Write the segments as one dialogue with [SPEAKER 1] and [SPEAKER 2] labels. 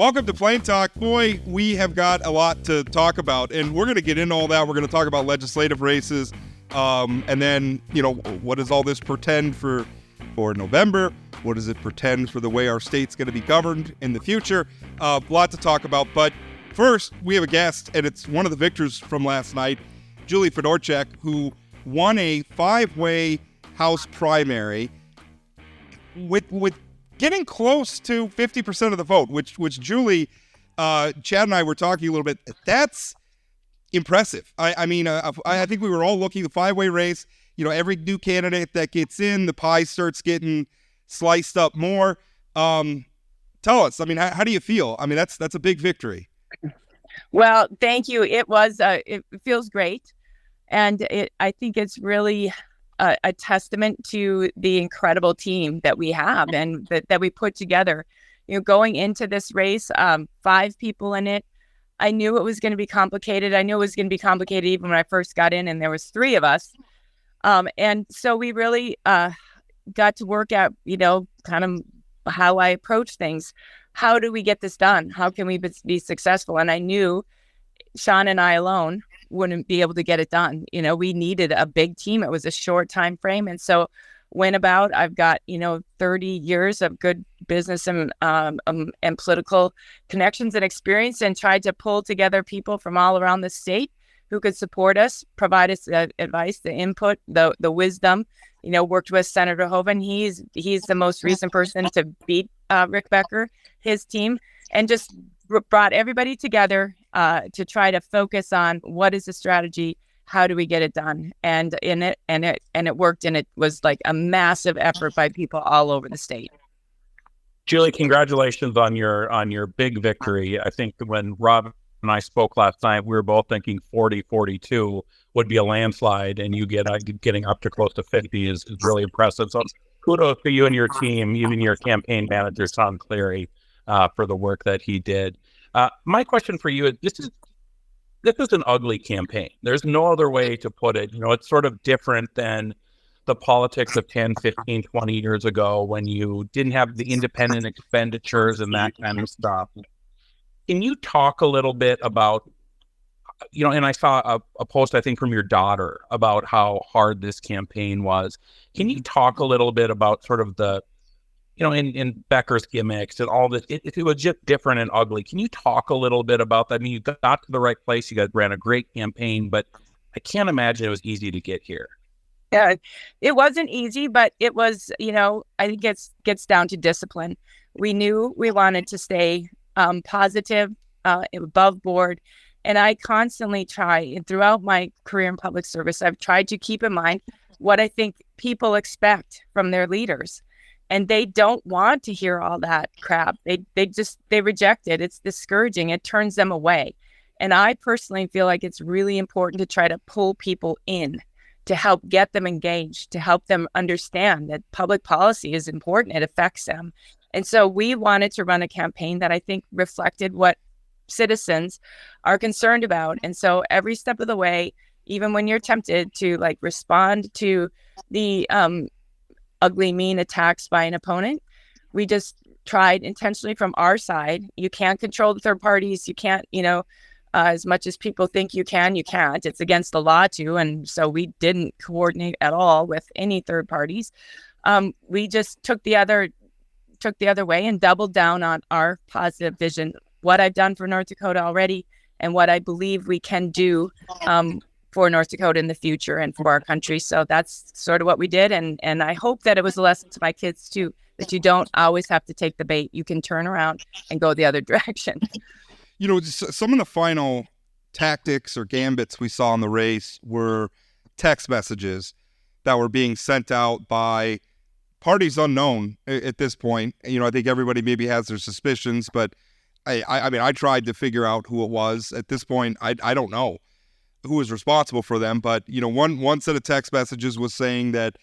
[SPEAKER 1] Welcome to Plain Talk. Boy, we have got a lot to talk about, and we're going to get into all that. We're going to talk about legislative races, and then, what does all this portend for November? What does it portend for the way our state's going to be governed in the future? A lot to talk about, but first, we have a guest, and it's one of the victors from last night, Julie Fedorchak, who won a 5-way House primary with getting close to 50% of the vote, which Julie, Chad and I were talking a little bit. That's impressive. I think we were all looking at the 5-way race. Every new candidate that gets in, the pie starts getting sliced up more. Tell us, how do you feel? That's a big victory.
[SPEAKER 2] Well, thank you. It feels great. And I think it's really a testament to the incredible team that we have and that we put together. Going into this race, 5 people in it. I knew it was going to be complicated. I knew it was going to be complicated even when I first got in, and there was 3 of us. And so we really got to work out, kind of how I approach things. How do we get this done? How can we be successful? And I knew Sean and I alone wouldn't be able to get it done. We needed a big team. It was a short time frame. And so I've got, 30 years of good business and political connections and experience, and tried to pull together people from all around the state who could support us, provide us advice, the input, the wisdom. Worked with Senator Oban. He's the most recent person to beat Rick Becker, his team, and just brought everybody together to try to focus on what is the strategy, how do we get it done, and it worked, and it was like a massive effort by people all over the state.
[SPEAKER 3] Julie, congratulations on your big victory. I think when Rob and I spoke last night, we were both thinking 40-42 would be a landslide, and you getting up to close to 50 is really impressive. So kudos to you and your team, even your campaign manager, Tom Cleary, for the work that he did. My question for you is, this is an ugly campaign. There's no other way to put it. It's sort of different than the politics of 10, 15, 20 years ago when you didn't have the independent expenditures and that kind of stuff. Can you talk a little bit about, and I saw a post, I think, from your daughter about how hard this campaign was. Can you talk a little bit about sort of the, in Becker's gimmicks and all this, it was just different and ugly. Can you talk a little bit about that? You got to the right place. You guys ran a great campaign, but I can't imagine it was easy to get here.
[SPEAKER 2] Yeah, it wasn't easy, but it was, I think it gets down to discipline. We knew we wanted to stay positive, above board. And I constantly try, and throughout my career in public service, I've tried to keep in mind what I think people expect from their leaders. And they don't want to hear all that crap. They reject it. It's discouraging. It turns them away. And I personally feel like it's really important to try to pull people in, to help get them engaged, to help them understand that public policy is important. It affects them. And so we wanted to run a campaign that I think reflected what citizens are concerned about. And so every step of the way, even when you're tempted to respond to the ugly, mean attacks by an opponent, we just tried intentionally from our side. You can't control the third parties. You can't, as much as people think you can't. It's against the law too. And so we didn't coordinate at all with any third parties. We just took the other way and doubled down on our positive vision, what I've done for North Dakota already, and what I believe we can do for North Dakota in the future and for our country. So that's sort of what we did. And I hope that it was a lesson to my kids too, that you don't always have to take the bait. You can turn around and go the other direction.
[SPEAKER 1] Some of the final tactics or gambits we saw in the race were text messages that were being sent out by parties unknown at this point. I think everybody maybe has their suspicions, but I tried to figure out who it was. At this point, I don't know who was responsible for them, but one set of text messages was saying that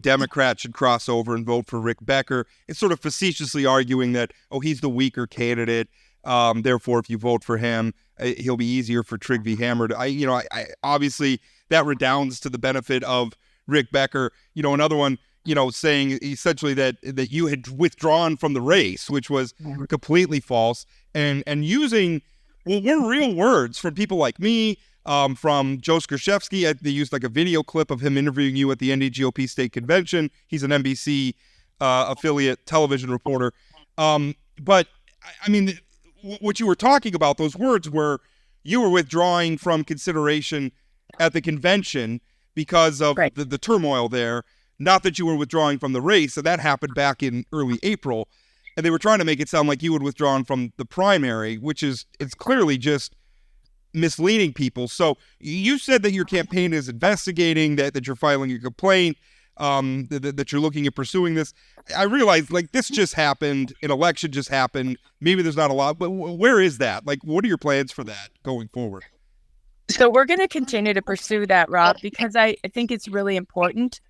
[SPEAKER 1] Democrats should cross over and vote for Rick Becker. It's sort of facetiously arguing that, he's the weaker candidate. Therefore, if you vote for him, he'll be easier for Trygve Hammer. I obviously that redounds to the benefit of Rick Becker. Another one, saying essentially that you had withdrawn from the race, which was completely false, and using were real words from people like me, from Joe Skrzypski. They used like a video clip of him interviewing you at the NDGOP state convention. He's an NBC affiliate television reporter. But I mean, what you were talking about, those words were you were withdrawing from consideration at the convention because of the turmoil there. Not that you were withdrawing from the race, and that happened back in early April. And they were trying to make it sound like you had withdrawn from the primary, which it's clearly just misleading people. So you said that your campaign is investigating, that you're filing a complaint, that you're looking at pursuing this. I realize, like, this just happened, an election just happened. Maybe there's not a lot, but where is that? Like, what are your plans for that going forward?
[SPEAKER 2] So we're going to continue to pursue that, Rob, because I think it's really important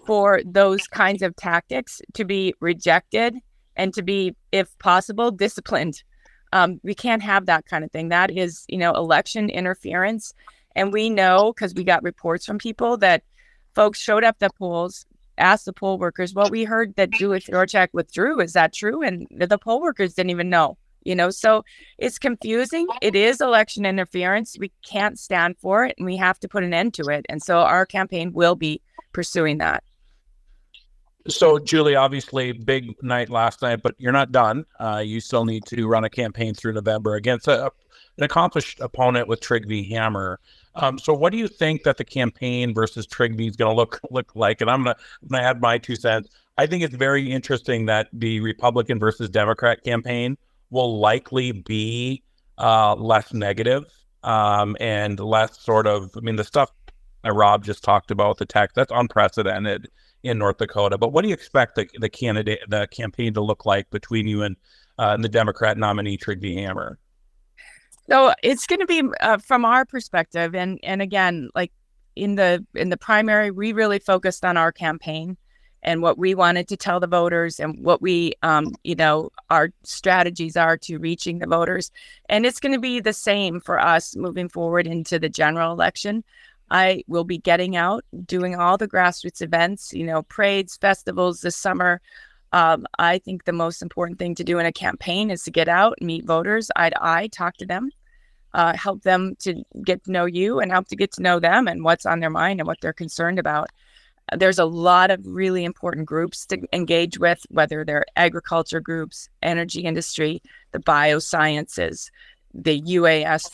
[SPEAKER 2] for those kinds of tactics to be rejected and to be, if possible, disciplined. We can't have that kind of thing. That is, election interference. And we know, because we got reports from people, that folks showed up at the polls, asked the poll workers, well, we heard that Julie Fedorchak withdrew. Is that true? And the poll workers didn't even know. So it's confusing. It is election interference. We can't stand for it, and we have to put an end to it. And so our campaign will be pursuing that.
[SPEAKER 3] So, Julie, obviously, big night last night, but you're not done. You still need to run a campaign through November against an accomplished opponent with Trygve Hammer. So what do you think that the campaign versus Trygve is going to look like? And I'm going to add my 2 cents. I think it's very interesting that the Republican versus Democrat campaign will likely be less negative and less sort of, the stuff that Rob just talked about, the text, that's unprecedented in North Dakota. But what do you expect the campaign to look like between you and the Democrat nominee Trygve Hammer?
[SPEAKER 2] So it's going to be from our perspective, and again, like in the primary, we really focused on our campaign and what we wanted to tell the voters and what we, our strategies are to reaching the voters. And it's going to be the same for us moving forward into the general election. I will be getting out, doing all the grassroots events, parades, festivals this summer. I think the most important thing to do in a campaign is to get out, meet voters eye to eye, talk to them, help them to get to know you and help to get to know them and what's on their mind and what they're concerned about. There's a lot of really important groups to engage with, whether they're agriculture groups, energy industry, the biosciences, the UAS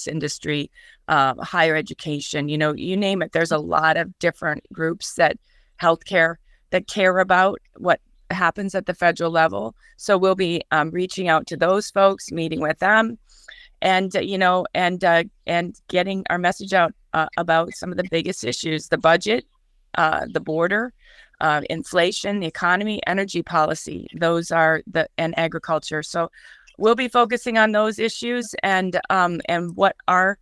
[SPEAKER 2] industry, higher education, you name it. There's a lot of different groups that healthcare that care about what happens at the federal level. So we'll be reaching out to those folks, meeting with them, and getting our message out about some of the biggest issues: the budget, the border, inflation, the economy, energy policy. Those are and agriculture. So we'll be focusing on those issues and what our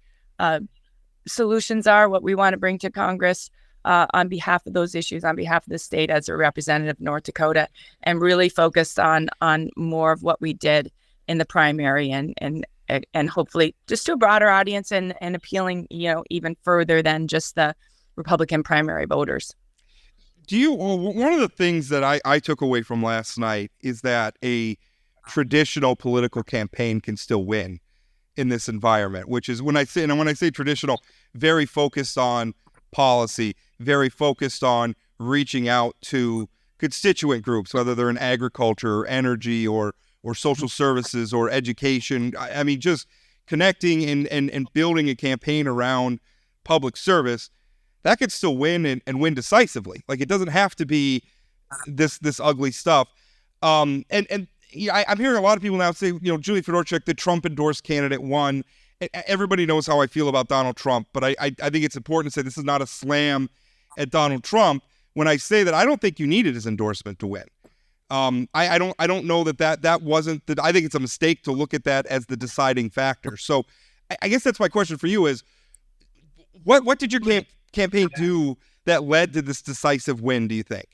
[SPEAKER 2] solutions are, what we want to bring to Congress on behalf of those issues, on behalf of the state as a representative of North Dakota, and really focused on more of what we did in the primary and hopefully just to a broader audience and appealing, even further than just the Republican primary voters.
[SPEAKER 1] One of the things that I took away from last night is that a traditional political campaign can still win in this environment, which is when I say traditional, very focused on policy, very focused on reaching out to constituent groups, whether they're in agriculture or energy or social services or education. I mean, just connecting and building a campaign around public service, that could still win and win decisively. Like, it doesn't have to be this ugly stuff. I'm hearing a lot of people now say, Julie Fedorchak, the Trump endorsed candidate, won. Everybody knows how I feel about Donald Trump, but I think it's important to say this is not a slam at Donald Trump when I say that I don't think you needed his endorsement to win. I don't know that wasn't I think it's a mistake to look at that as the deciding factor. So I guess that's my question for you is, what did your campaign do that led to this decisive win, do you think?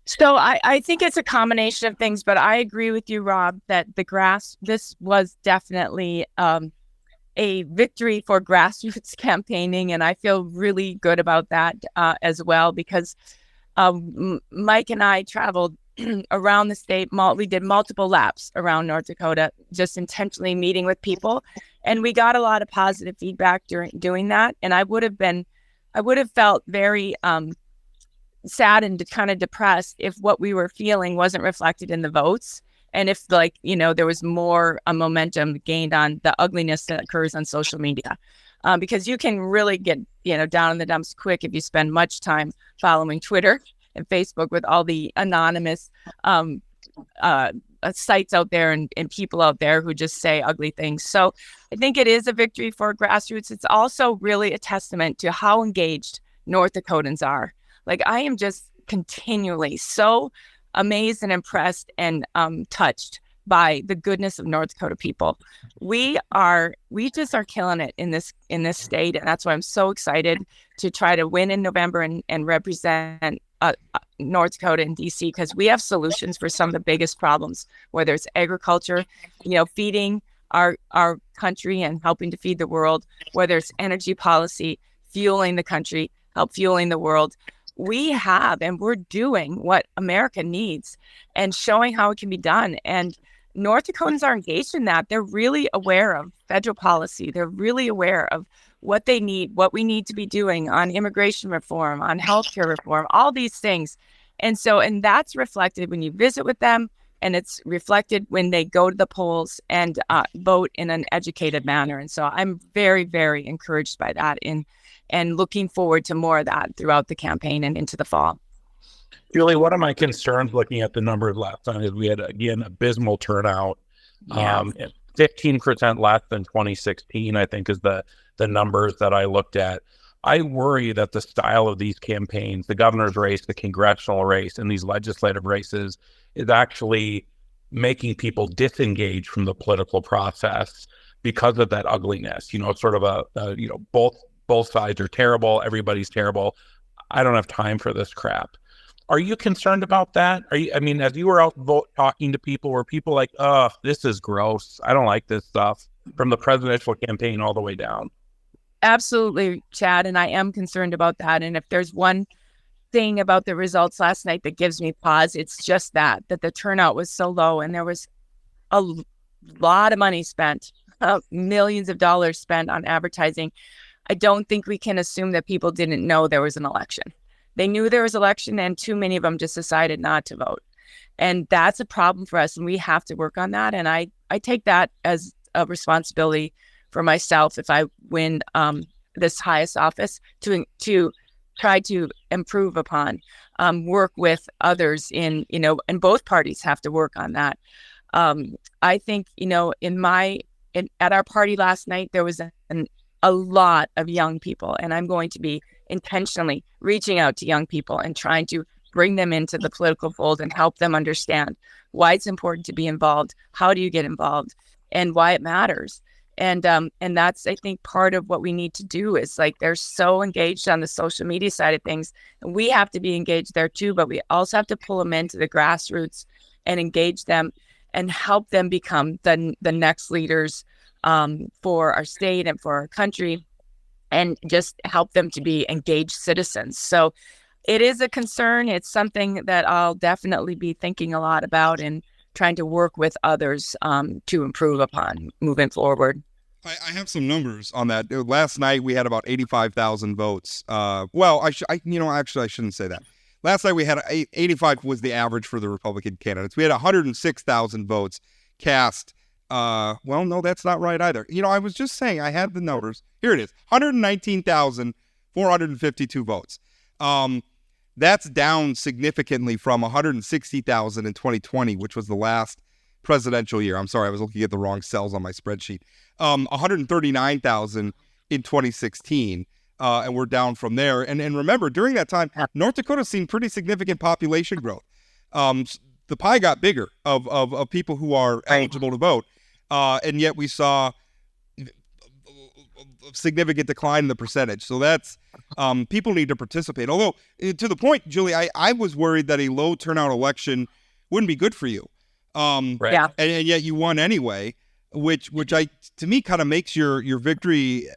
[SPEAKER 2] So I think it's a combination of things, but I agree with you, Rob, that this was definitely a victory for grassroots campaigning, and I feel really good about that as well, because Mike and I traveled around the state. We did multiple laps around North Dakota, just intentionally meeting with people, and we got a lot of positive feedback during doing that. And I would have felt very sad and kind of depressed if what we were feeling wasn't reflected in the votes, and if there was more momentum gained on the ugliness that occurs on social media, because you can really get down in the dumps quick if you spend much time following Twitter and Facebook with all the anonymous sites out there and people out there who just say ugly things. So I think it is a victory for grassroots. It's also really a testament to how engaged North Dakotans are. Like, I am just continually so amazed and impressed and touched by the goodness of North Dakota people. We just are killing it in this state, and that's why I'm so excited to try to win in November and represent North Dakota and DC, because we have solutions for some of the biggest problems, whether it's agriculture, feeding our country and helping to feed the world, whether it's energy policy, fueling the country, help fueling the world. We have, and we're doing what America needs and showing how it can be done. And North Dakotans are engaged in that. They're really aware of federal policy. They're really aware of what they need, what we need to be doing on immigration reform, on healthcare reform, all these things. And that's reflected when you visit with them, and it's reflected when they go to the polls and vote in an educated manner. And so I'm very, very encouraged by that and looking forward to more of that throughout the campaign and into the fall.
[SPEAKER 3] Julie, one of my concerns looking at the numbers last time is we had, again, abysmal turnout.
[SPEAKER 2] Yeah.
[SPEAKER 3] 15% less than 2016, I think, is the numbers that I looked at. I worry that the style of these campaigns, the governor's race, the congressional race, and these legislative races, is actually making people disengage from the political process because of that ugliness. Sort of both sides are terrible. Everybody's terrible. I don't have time for this crap. Are you concerned about that? As you were out talking to people, were people like, oh, this is gross, I don't like this stuff, from the presidential campaign all the way down?
[SPEAKER 2] Absolutely, Chad. And I am concerned about that. And if there's one thing about the results last night that gives me pause, it's just that the turnout was so low, and there was a lot of money spent, millions of dollars spent on advertising. I don't think we can assume that people didn't know there was an election. They knew there was an election, and too many of them just decided not to vote. And that's a problem for us, and we have to work on that. And I take that as a responsibility for myself if I win this highest office to try to improve upon, work with others and both parties have to work on that. I think, at our party last night, there was a lot of young people, and I'm going to be intentionally reaching out to young people and trying to bring them into the political fold and help them understand why it's important to be involved, how do you get involved, and why it matters. And that's, I think, part of what we need to do is, they're so engaged on the social media side of things, and we have to be engaged there too, but we also have to pull them into the grassroots and engage them and help them become the next leaders for our state and for our country, and just help them to be engaged citizens. So it is a concern. It's something that I'll definitely be thinking a lot about and trying to work with others to improve upon moving forward.
[SPEAKER 1] I have some numbers on that. Last night we had about 85,000 votes. I shouldn't say that. Last night we had 85 was the average for the Republican candidates. We had 106,000 votes cast. No, that's not right either. I was just saying, I had the numbers. Here it is, 119,452 votes. That's down significantly from 160,000 in 2020, which was the last presidential year. I'm sorry, I was looking at the wrong cells on my spreadsheet. 139,000 in 2016, and we're down from there. And remember, during that time, North Dakota's seen pretty significant population growth. The pie got bigger of people who are eligible to vote, and yet we saw a significant decline in the percentage. So that's people need to participate. Although, to the point, Julie, I was worried that a low turnout election wouldn't be good for you.
[SPEAKER 3] Right.
[SPEAKER 2] Yeah.
[SPEAKER 1] And yet you won anyway. which to me kind of makes your victory,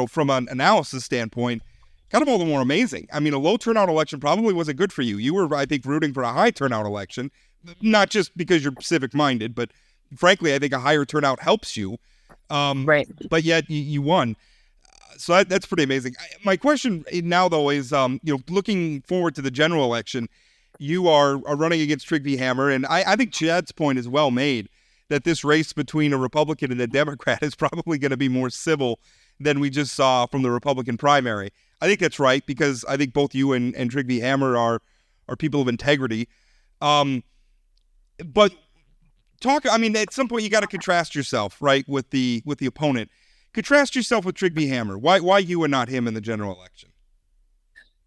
[SPEAKER 1] from an analysis standpoint, kind of all the more amazing. I mean, a low turnout election probably wasn't good for you. You were, I think, rooting for a high turnout election, not just because you're civic minded, but frankly, I think a higher turnout helps you.
[SPEAKER 2] Right.
[SPEAKER 1] But yet you won. So that's pretty amazing. My question now, though, is, looking forward to the general election, you are running against Trygve Hammer, and I think Chad's point is well made, that this race between a Republican and a Democrat is probably going to be more civil than we just saw from the Republican primary. I think that's right, because I think both you and Trygve Hammer are people of integrity. But at some point you got to contrast yourself, right, with the opponent. Contrast yourself with Trygve Hammer. Why you and not him in the general election?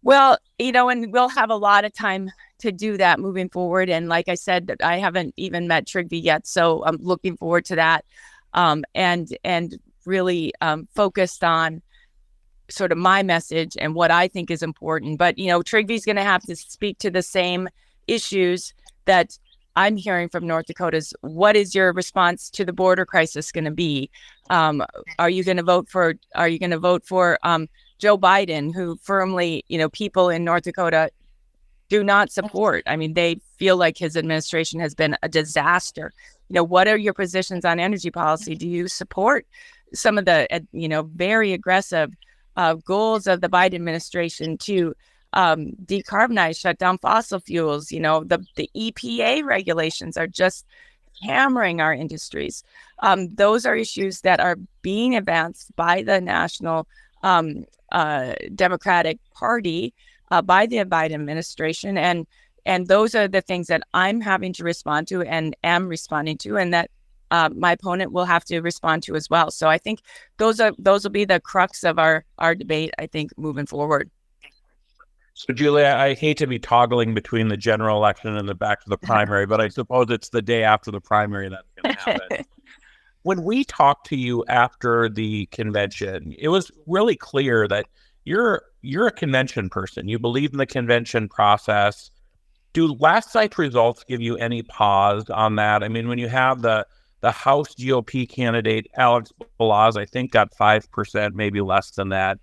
[SPEAKER 2] Well, and we'll have a lot of time to do that moving forward. And like I said, I haven't even met Trygve yet, so I'm looking forward to that. And really focused on sort of my message and what I think is important. But, Trygve's going to have to speak to the same issues that I'm hearing from North Dakota's. What is your response to the border crisis going to be? Are you going to vote for Joe Biden, who firmly, people in North Dakota do not support? I mean, they feel like his administration has been a disaster. What are your positions on energy policy? Do you support some of the, very aggressive goals of the Biden administration to decarbonize, shut down fossil fuels? The EPA regulations are just hammering our industries. Those are issues that are being advanced by the National Democratic Party, by the Biden administration. And those are the things that I'm having to respond to and am responding to, and that my opponent will have to respond to as well. So I think those will be the crux of our debate, I think, moving forward.
[SPEAKER 3] So, Julia, I hate to be toggling between the general election and the back to the primary, but I suppose it's the day after the primary that's going to happen. When we talked to you after the convention, it was really clear that you're a convention person. You believe in the convention process. Do last night's results give you any pause on that? I mean, when you have the House GOP candidate, Alex Balaz, I think got 5%, maybe less than that.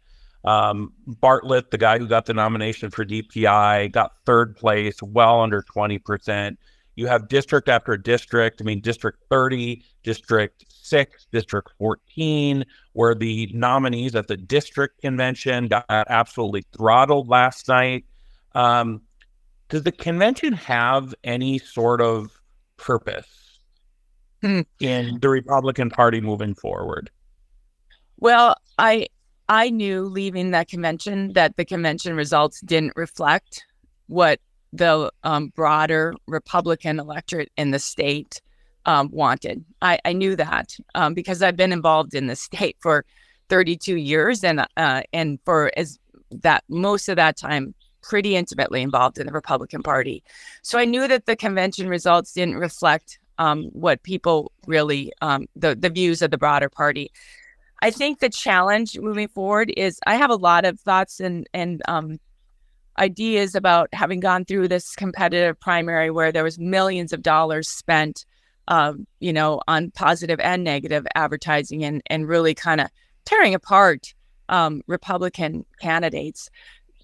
[SPEAKER 3] Bartlett, the guy who got the nomination for DPI, got third place, well under 20%. You have district after district. I mean, District 30, District 6, District 14, where the nominees at the district convention got absolutely throttled last night. Does the convention have any sort of purpose in the Republican Party moving forward?
[SPEAKER 2] Well, I knew leaving that convention that the convention results didn't reflect what the broader Republican electorate in the state wanted. I knew that because I've been involved in the state for 32 years and for most of that time pretty intimately involved in the Republican Party. So I knew that the convention results didn't reflect what people really, the views of the broader party. I think the challenge moving forward is I have a lot of thoughts and ideas about having gone through this competitive primary where there was millions of dollars spent, on positive and negative advertising and really kind of tearing apart Republican candidates.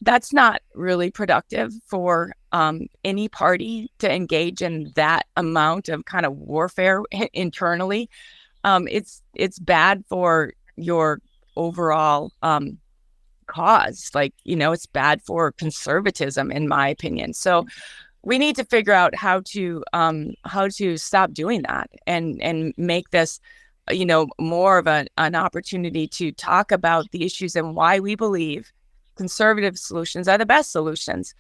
[SPEAKER 2] That's not really productive for any party to engage in that amount of kind of warfare internally. It's bad for your overall cause. It's bad for conservatism, in my opinion. So we need to figure out how to stop doing that and make this, more of an opportunity to talk about the issues and why we believe conservative solutions are the best solutions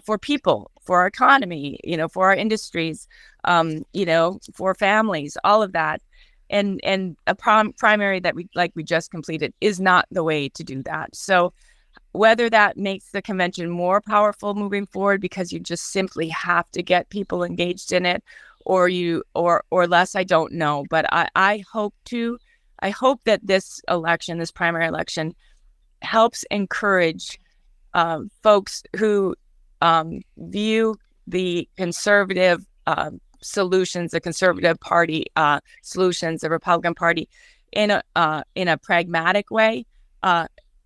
[SPEAKER 2] for people, for our economy, for our industries, for families, all of that. And a primary that we just completed is not the way to do that. So whether that makes the convention more powerful moving forward because you just simply have to get people engaged in it, or less, I don't know. But I hope that this primary election, helps encourage folks who view the conservative solutions, the Conservative Party solutions, the Republican Party, in a pragmatic way,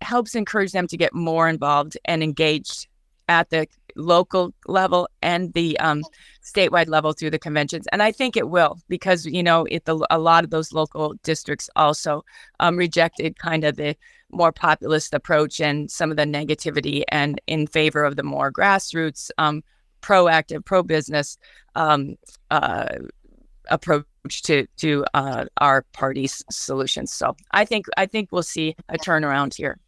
[SPEAKER 2] helps encourage them to get more involved and engaged at the local level and the statewide level through the conventions. And I think it will, because, a lot of those local districts also rejected kind of the more populist approach and some of the negativity, and in favor of the more grassroots, proactive, pro-business approach to our party's solutions. So I think we'll see a turnaround here.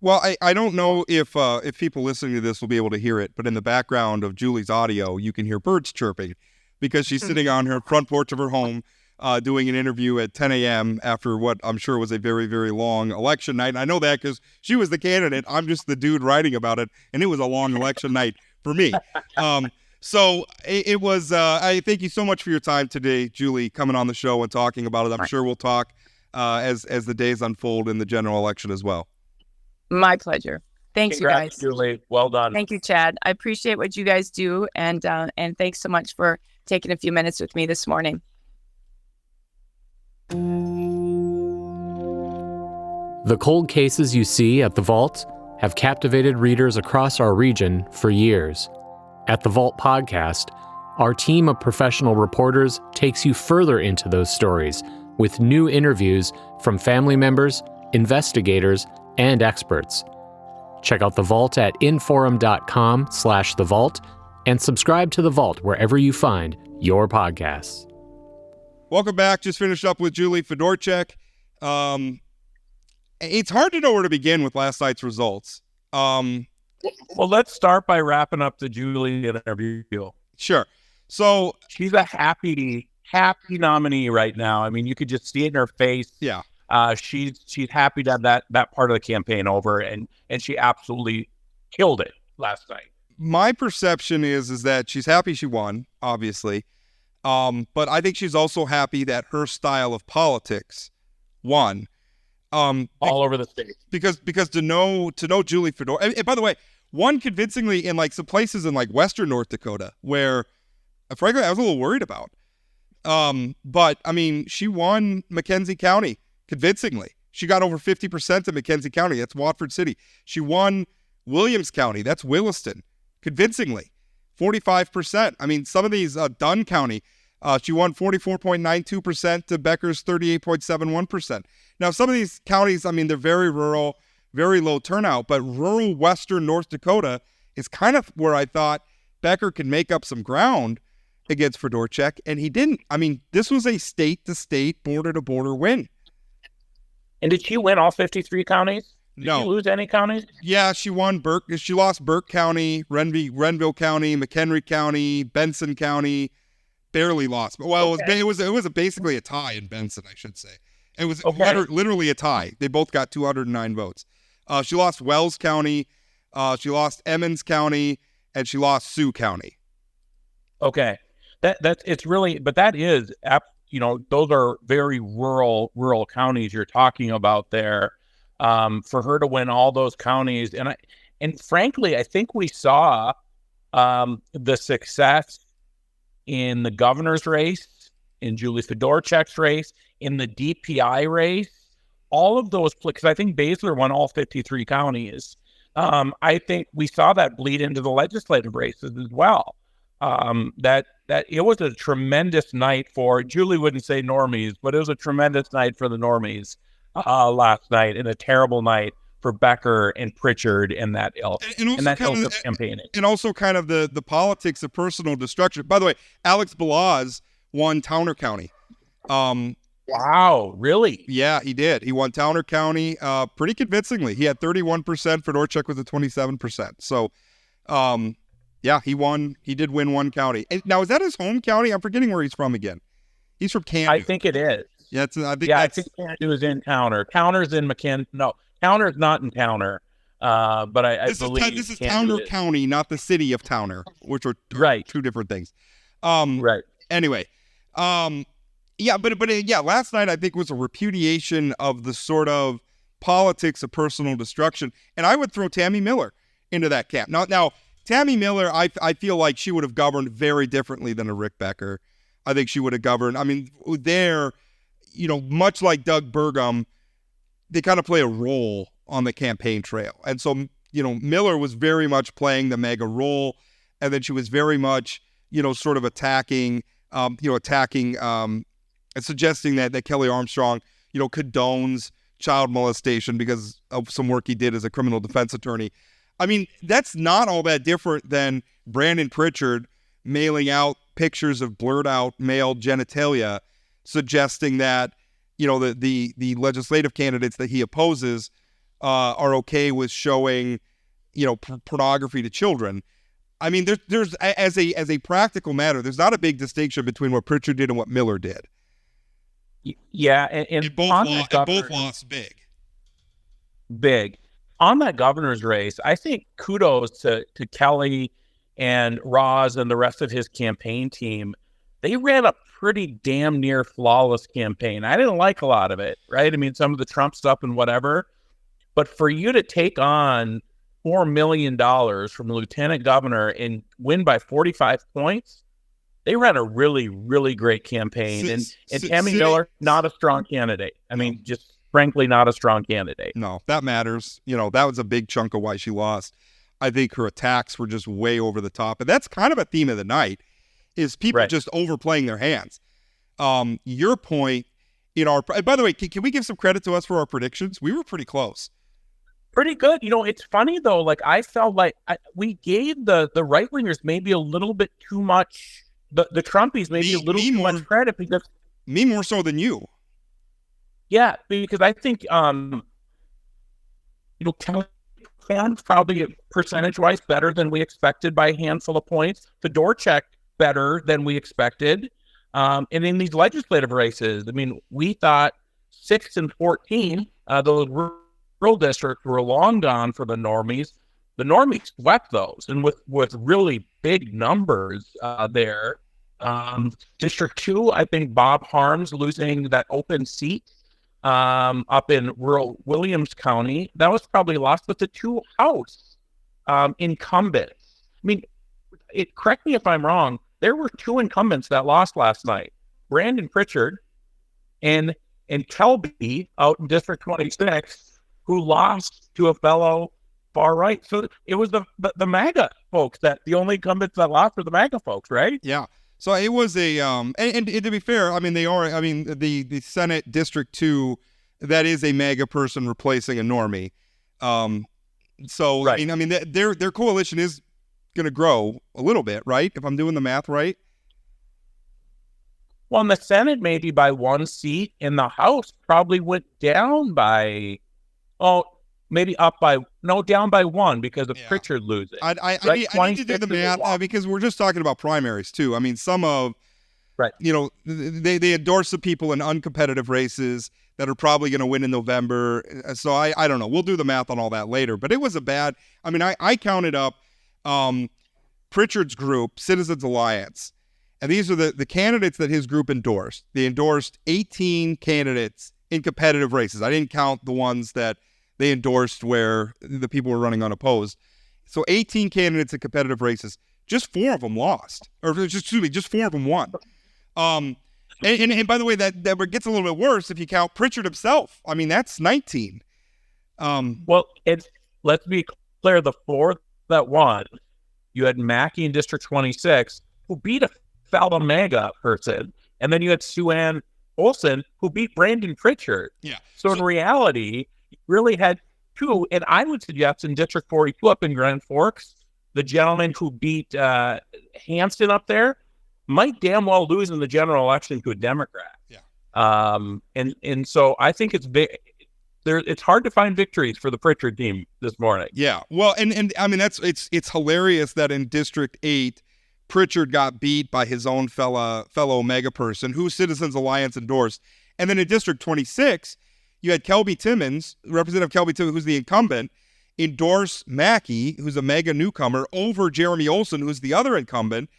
[SPEAKER 1] Well, I don't know if people listening to this will be able to hear it, but in the background of Julie's audio, you can hear birds chirping, because she's sitting on her front porch of her home doing an interview at 10 a.m. after what I'm sure was a very, very long election night. And I know that because she was the candidate. I'm just the dude writing about it, and it was a long election night for me. So it was, I thank you so much for your time today, Julie, coming on the show and talking about it. I'm sure we'll talk as the days unfold in the general election as well.
[SPEAKER 2] My pleasure. Thanks,
[SPEAKER 3] Congrats,
[SPEAKER 2] you guys.
[SPEAKER 3] Julie. Well done.
[SPEAKER 2] Thank you, Chad. I appreciate what you guys do, and thanks so much for taking a few minutes with me this morning.
[SPEAKER 4] The cold cases you see at the Vault have captivated readers across our region for years. At the Vault podcast, our team of professional reporters takes you further into those stories with new interviews from family members, investigators, and experts. Check out The Vault at inforum.com/The Vault and subscribe to The Vault wherever you find your podcasts.
[SPEAKER 1] Welcome back. Just finished up with Julie Fedorchak. It's hard to know where to begin with last night's results.
[SPEAKER 3] Well, let's start by wrapping up the Julie interview.
[SPEAKER 1] Sure. So
[SPEAKER 3] she's a happy nominee right now. I mean, you could just see it in her face.
[SPEAKER 1] Yeah.
[SPEAKER 3] She's happy to have that part of the campaign over, and she absolutely killed it last night.
[SPEAKER 1] My perception is that she's happy she won, obviously. But I think she's also happy that her style of politics won.
[SPEAKER 3] All over the state.
[SPEAKER 1] Because to know Julie Fedorchak, and by the way, won convincingly in like some places in like Western North Dakota where, frankly, I was a little worried about. But I mean, she won McKenzie County convincingly. She got over 50% of McKenzie County. That's Watford City. She won Williams County. That's Williston convincingly. 45%. I mean, some of these, Dunn County, she won 44.92% to Becker's 38.71%. Now, some of these counties, I mean, they're very rural, very low turnout, but rural Western North Dakota is kind of where I thought Becker could make up some ground against Fedorchak, and he didn't. I mean, this was a state-to-state, border-to-border win.
[SPEAKER 3] And did she win all 53 counties?
[SPEAKER 1] No.
[SPEAKER 3] Did she lose any counties?
[SPEAKER 1] Yeah, she won Burke. She lost Burke County, Renville County, McHenry County, Benson County. Barely lost. Well, okay. it was basically a tie in Benson, I should say. It was literally a tie. They both got 209 votes. She lost Wells County, she lost Emmons County, and she lost Sioux County.
[SPEAKER 3] Okay, it's really, but that is, those are very rural counties you're talking about there. For her to win all those counties, and frankly, I think we saw the success in the governor's race, in Julie Fedorchak's race, in the DPI race, all of those, because I think Baszler won all 53 counties. I think we saw that bleed into the legislative races as well. That it was a tremendous night for, Julie wouldn't say normies, but it was a tremendous night for the normies last night, and a terrible night for Becker and Pritchard and that ilk, and that ilk of campaigning.
[SPEAKER 1] And also kind of the politics of personal destruction. By the way, Alex Balaz won Towner County.
[SPEAKER 3] Wow, really?
[SPEAKER 1] Yeah, he did. He won Towner County pretty convincingly. He had 31%. Fedorchak was at 27%. So, yeah, he won. He did win one county. Now, is that his home county? I'm forgetting where he's from again. He's from Canada.
[SPEAKER 3] I think it is.
[SPEAKER 1] Yeah, I think
[SPEAKER 3] Canada is in Towner. Towner's in No, Towner's not in Towner. But I believe
[SPEAKER 1] this is Towner County, not the city of Towner, which are two different things.
[SPEAKER 3] Right.
[SPEAKER 1] Anyway, yeah, but last night I think was a repudiation of the sort of politics of personal destruction, and I would throw Tammy Miller into that camp. Now Tammy Miller, I feel like she would have governed very differently than a Rick Becker. I think she would have governed. I mean, there, much like Doug Burgum, they kind of play a role on the campaign trail. And so, Miller was very much playing the mega role. And then she was very much, sort of attacking and suggesting that Kelly Armstrong, condones child molestation because of some work he did as a criminal defense attorney. I mean, that's not all that different than Brandon Pritchard mailing out pictures of blurred out male genitalia, suggesting that, the legislative candidates that he opposes are okay with showing, pornography to children. I mean, there's as a practical matter, there's not a big distinction between what Pritchard did and what Miller did.
[SPEAKER 3] Yeah, and
[SPEAKER 1] both lost big.
[SPEAKER 3] On that governor's race, I think kudos to Kelly and Roz and the rest of his campaign team. They ran a pretty damn near flawless campaign. I didn't like a lot of it, right? I mean, some of the Trump stuff and whatever. But for you to take on $4 million from the lieutenant governor and win by 45 points, they ran a really, really great campaign. And Tammy Miller, not a strong candidate. I mean, just frankly, not a strong candidate.
[SPEAKER 1] No, that matters. That was a big chunk of why she lost. I think her attacks were just way over the top. And that's kind of a theme of the night, is people just overplaying their hands. Your point by the way, can we give some credit to us for our predictions? We were pretty close.
[SPEAKER 3] Pretty good. It's funny, though. Like, I felt like we gave the right-wingers maybe a little bit too much, the Trumpies maybe a little too much credit because...
[SPEAKER 1] Me more so than you.
[SPEAKER 3] Yeah, because I think, Kelly probably percentage-wise better than we expected by a handful of points. Fedorchak better than we expected. And in these legislative races, I mean, we thought 6 and 14, those rural districts were long gone for the normies. The normies swept those, and with really big numbers there. District 2, I think Bob Harms losing that open seat up in rural Williams County, that was probably lost with the 2 House incumbents. I mean, correct me if I'm wrong, there were 2 incumbents that lost last night. Brandon Pritchard and Kelby out in District 26, who lost to a fellow far right. So it was the MAGA folks, that the only incumbents that lost were the MAGA folks, right?
[SPEAKER 1] Yeah. So it was a and to be fair, I mean the Senate District 2, that is a MAGA person replacing a normie. So right. I mean their coalition is going to grow a little bit, right? If I'm doing the math right.
[SPEAKER 3] Well, in the Senate, maybe by 1 seat. In the House, probably went down by, down by 1 because of Pritchard losing.
[SPEAKER 1] I need to do the math because we're just talking about primaries too. I mean, some of, they endorse the people in uncompetitive races that are probably going to win in November. So I don't know. We'll do the math on all that later. But it was I counted up Pritchard's group, Citizens Alliance. And these are the candidates that his group endorsed. They endorsed 18 candidates in competitive races. I didn't count the ones that they endorsed where the people were running unopposed. So 18 candidates in competitive races. Just 4 of them lost. Just 4 of them won. And by the way, that gets a little bit worse if you count Pritchard himself. I mean, that's 19.
[SPEAKER 3] Let's be clear. The 4 that won, you had Mackey in District 26, who beat a fellow MAGA person, and then you had Sue Ann Olson, who beat Brandon Pritchard.
[SPEAKER 1] Yeah.
[SPEAKER 3] So in reality, you really had 2, and I would suggest in District 42 up in Grand Forks, the gentleman who beat Hanston up there might damn well lose in the general election to a Democrat.
[SPEAKER 1] Yeah.
[SPEAKER 3] And so I think it's big. It's hard to find victories for the Pritchard team this morning.
[SPEAKER 1] Yeah. Well, and I mean it's hilarious that in District 8, Pritchard got beat by his own fellow MAGA person who Citizens Alliance endorsed. And then in District 26, you had Kelby Timmons, Representative Kelby Timmons, who's the incumbent, endorse Mackey, who's a MAGA newcomer, over Jeremy Olson, who's the other incumbent.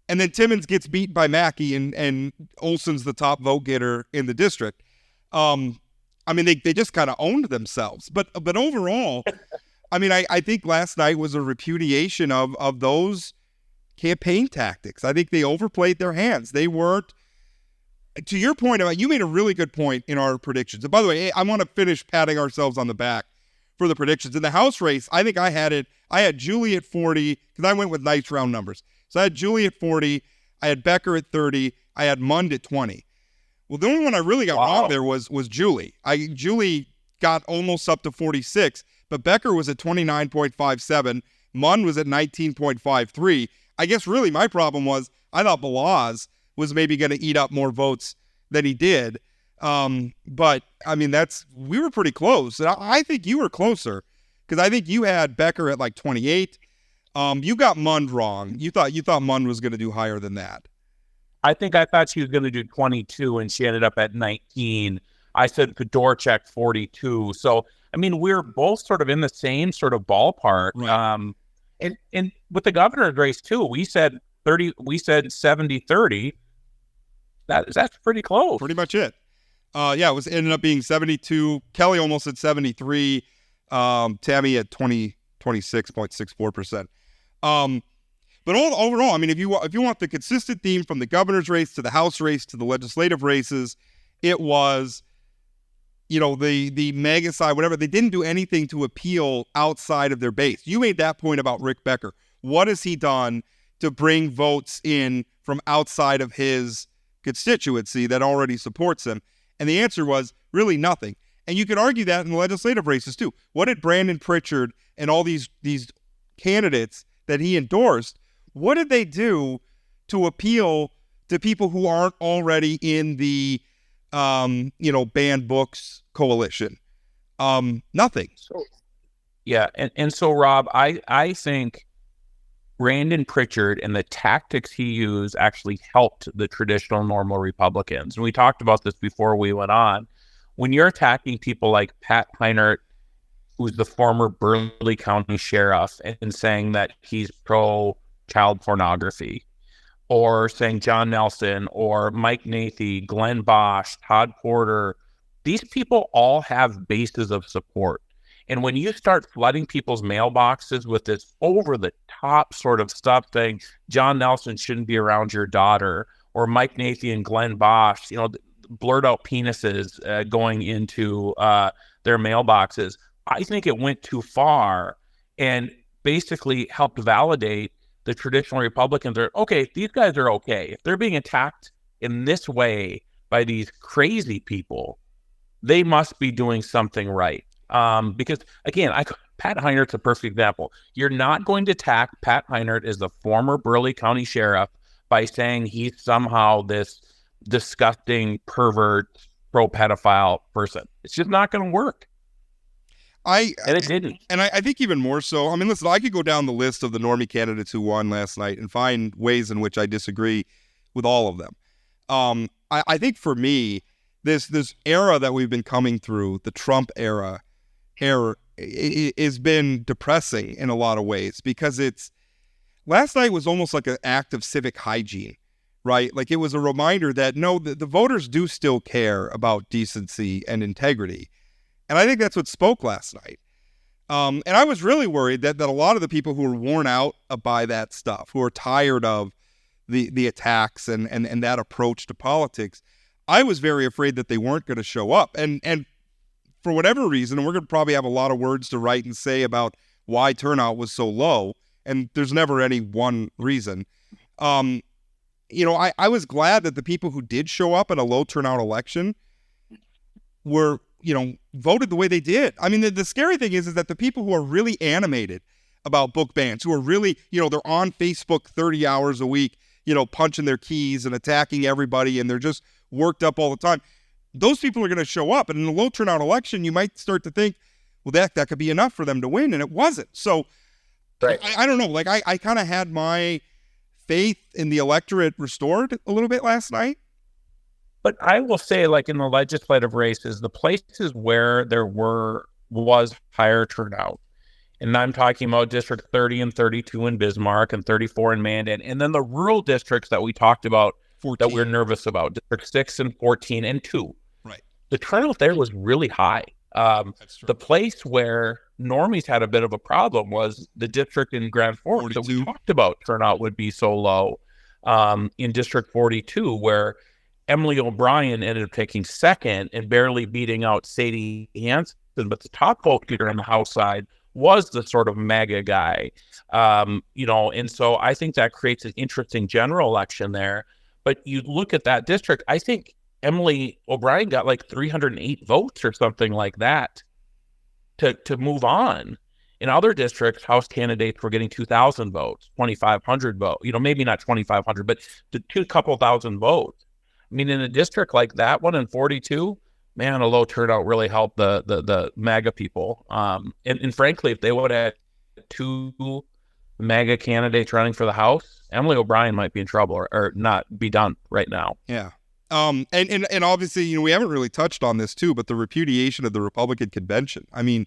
[SPEAKER 1] And then Timmons gets beat by Mackey, and Olson's the top vote getter in the district. I mean, they just kind of owned themselves. But overall, I mean, I think last night was a repudiation of those campaign tactics. I think they overplayed their hands. They weren't, to your point about, you made a really good point in our predictions. And by the way, I want to finish patting ourselves on the back for the predictions. In the House race, I think I had Julie at 40, because I went with nice round numbers. So I had Julie at 40, I had Becker at 30, I had Mund at 20. Well, the only one I really got wrong there was Julie. Julie got almost up to 46, but Becker was at 29.57, Mund was at 19.53. I guess really my problem was I thought Balaz was maybe going to eat up more votes than he did. But I mean, we were pretty close. And I think you were closer, because I think you had Becker at like 28. You got Mund wrong. You thought Mund was going to do higher than that.
[SPEAKER 3] I thought she was going to do 22, and she ended up at 19. I said Fedorchak 42. So, I mean, we're both sort of in the same sort of ballpark.
[SPEAKER 1] Right.
[SPEAKER 3] And with the governor's race too, we said 30. We said 70-30. That's pretty close.
[SPEAKER 1] Pretty much it. It ended up being 72. Kelly almost at 73. Tammy at 26.64%. But overall, I mean, if you want the consistent theme from the governor's race to the House race to the legislative races, it was, the mega side, whatever. They didn't do anything to appeal outside of their base. You made that point about Rick Becker. What has he done to bring votes in from outside of his constituency that already supports him? And the answer was really nothing. And you could argue that in the legislative races too. What did Brandon Pritchard and all these candidates that he endorsed, what did they do to appeal to people who aren't already in the banned books coalition? Nothing.
[SPEAKER 3] Yeah, and so Rob, I think Brandon Pritchard and the tactics he used actually helped the traditional normal Republicans. And we talked about this before we went on. When you're attacking people like Pat Heinert, who's the former Burley County sheriff, and saying that he's pro child pornography, or saying John Nelson or Mike Nathy, Glenn Bosch, Todd Porter, these people all have bases of support. And when you start flooding people's mailboxes with this over-the-top sort of stuff saying John Nelson shouldn't be around your daughter, or Mike Nathy and Glenn Bosch, blurred out penises going into their mailboxes, I think it went too far and basically helped validate the traditional Republicans are, okay, these guys are okay. If they're being attacked in this way by these crazy people, they must be doing something right. Because again, Pat Heinert's a perfect example. You're not going to attack Pat Heinert as the former Burley County sheriff by saying he's somehow this disgusting pervert, pro-pedophile person. It's just not going to work. And it didn't.
[SPEAKER 1] And I think even more so, I mean, listen, I could go down the list of the normie candidates who won last night and find ways in which I disagree with all of them. I think for me, this era that we've been coming through, the Trump era, has been depressing in a lot of ways, because last night was almost like an act of civic hygiene, right? Like, it was a reminder that no, the voters do still care about decency and integrity. And I think that's what spoke last night. And I was really worried that a lot of the people who were worn out by that stuff, who are tired of the attacks and that approach to politics, I was very afraid that they weren't going to show up. And for whatever reason, and we're going to probably have a lot of words to write and say about why turnout was so low, and there's never any one reason. I was glad that the people who did show up in a low turnout election were, voted the way they did. I mean, the scary thing is that the people who are really animated about book bans, who are really, they're on Facebook 30 hours a week, punching their keys and attacking everybody, and they're just worked up all the time. Those people are going to show up. And in a low turnout election, you might start to think, well, that could be enough for them to win. And it wasn't. So right. I don't know. Like, I kind of had my faith in the electorate restored a little bit last night.
[SPEAKER 3] But I will say, like, in the legislative races, the places where there was higher turnout, and I'm talking about District 30 and 32 in Bismarck and 34 in Mandan, and then the rural districts that we talked about 14. That we're nervous about, District 6 and 14 and 2.
[SPEAKER 1] Right.
[SPEAKER 3] The turnout there was really high.
[SPEAKER 1] That's true.
[SPEAKER 3] The place where normies had a bit of a problem was the district in Grand Forks that we
[SPEAKER 1] 42.
[SPEAKER 3] talked about. Turnout would be so low in District 42, where Emily O'Brien ended up taking second and barely beating out Sadie Hansen. But the top vote getter on the House side was the sort of MAGA guy, and so I think that creates an interesting general election there. But you look at that district, I think Emily O'Brien got like 308 votes or something like that to move on. In other districts, House candidates were getting 2,000 votes, 2,500 votes, maybe not 2,500, but a couple thousand votes. I mean, in a district like that one in 42, man, a low turnout really helped the MAGA people. And frankly, if they would have had 2 MAGA candidates running for the House, Emily O'Brien might be in trouble or not be done right now.
[SPEAKER 1] Yeah. And obviously, we haven't really touched on this too, but the repudiation of the Republican convention. I mean,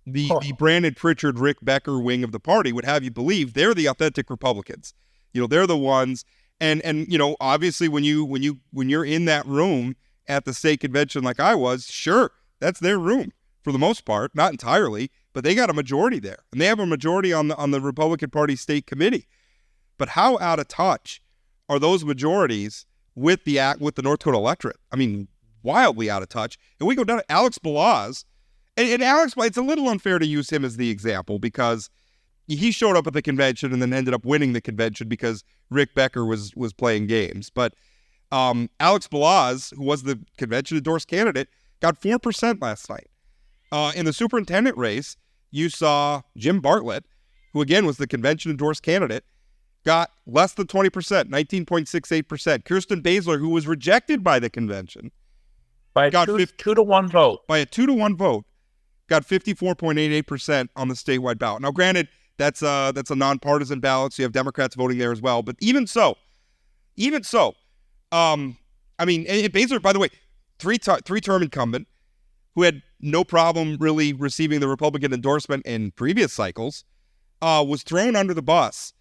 [SPEAKER 1] the Brandon Pritchard, Rick Becker wing of the party would have you believe they're the authentic Republicans. They're the ones. And obviously when you're in that room at the state convention like I was, sure, that's their room for the most part, not entirely, but they got a majority there, and they have a majority on the Republican Party state committee. But how out of touch are those majorities with the North Dakota electorate? I mean, wildly out of touch. And we go down to Alex Balazs, and Alex, it's a little unfair to use him as the example because he showed up at the convention and then ended up winning the convention because Rick Becker was playing games. But Alex Balazs, who was the convention endorsed candidate, got 4% last night. In the superintendent race, you saw Jim Bartlett, who again was the convention endorsed candidate, got less than 20%, 19.68%. Kirsten Baszler, who was rejected by the convention,
[SPEAKER 3] by a 2-to-1 vote.
[SPEAKER 1] By a 2-to-1 vote, got 54.88% on the statewide ballot. Now, granted, that's a nonpartisan ballot, so you have Democrats voting there as well. But even so, I mean, and Baszler, by the way, three-term incumbent who had no problem really receiving the Republican endorsement in previous cycles, was thrown under the bus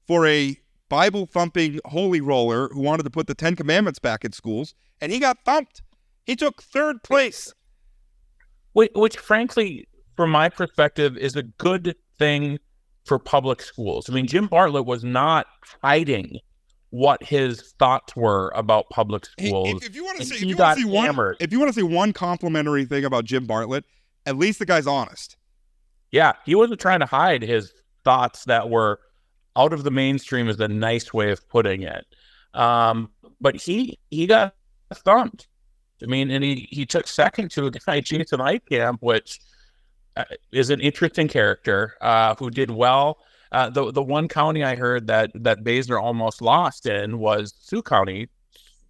[SPEAKER 1] for a Bible-thumping holy roller who wanted to put the 10 Commandments back in schools, and he got thumped. He took 3rd place.
[SPEAKER 3] Which, frankly, from my perspective, is a good thing for public schools. I mean, Jim Bartlett was not hiding what his thoughts were about public schools.
[SPEAKER 1] If you want to say one complimentary thing about Jim Bartlett, at least the guy's honest.
[SPEAKER 3] Yeah, he wasn't trying to hide his thoughts that were out of the mainstream, is a nice way of putting it. But he got thumped. I mean, and he took second to a guy, Jason Heitkamp, which is an interesting character who did well. The one county I heard that Baszler almost lost in was Sioux County,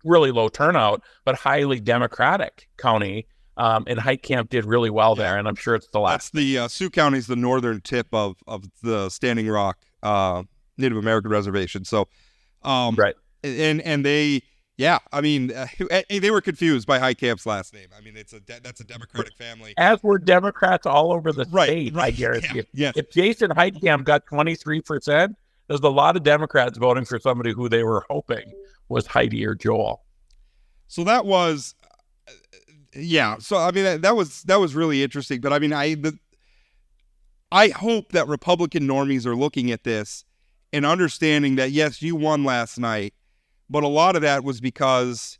[SPEAKER 3] really low turnout, but highly Democratic county. And Heitkamp did really well there, and I'm sure it's the last.
[SPEAKER 1] That's the Sioux County's the northern tip of the Standing Rock Native American reservation. So,
[SPEAKER 3] right,
[SPEAKER 1] and they. Yeah, I mean, they were confused by Heitkamp's last name. I mean, that's a Democratic family.
[SPEAKER 3] As were Democrats all over the state, I guarantee you.
[SPEAKER 1] Yes.
[SPEAKER 3] If Jason Heitkamp got 23%, there's a lot of Democrats voting for somebody who they were hoping was Heidi or Joel.
[SPEAKER 1] So that was, yeah. So I mean, that was really interesting. But I mean, I hope that Republican normies are looking at this and understanding that yes, you won last night. But a lot of that was because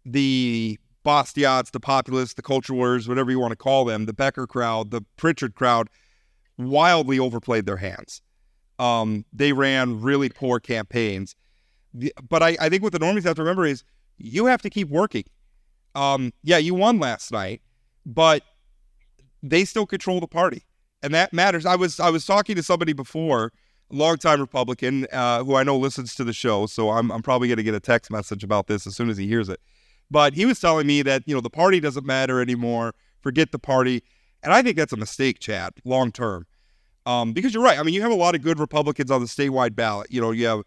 [SPEAKER 1] the Bastiats, the populists, the culture wars, whatever you want to call them, the Becker crowd, the Pritchard crowd, wildly overplayed their hands. They ran really poor campaigns. But I think what the normies have to remember is you have to keep working. Yeah, you won last night, but they still control the party. And that matters. I was talking to somebody before, longtime Republican, who I know listens to the show, so I'm probably going to get a text message about this as soon as he hears it. But he was telling me that, the party doesn't matter anymore. Forget the party. And I think that's a mistake, Chad, long term. Because you're right. I mean, you have a lot of good Republicans on the statewide ballot. You have,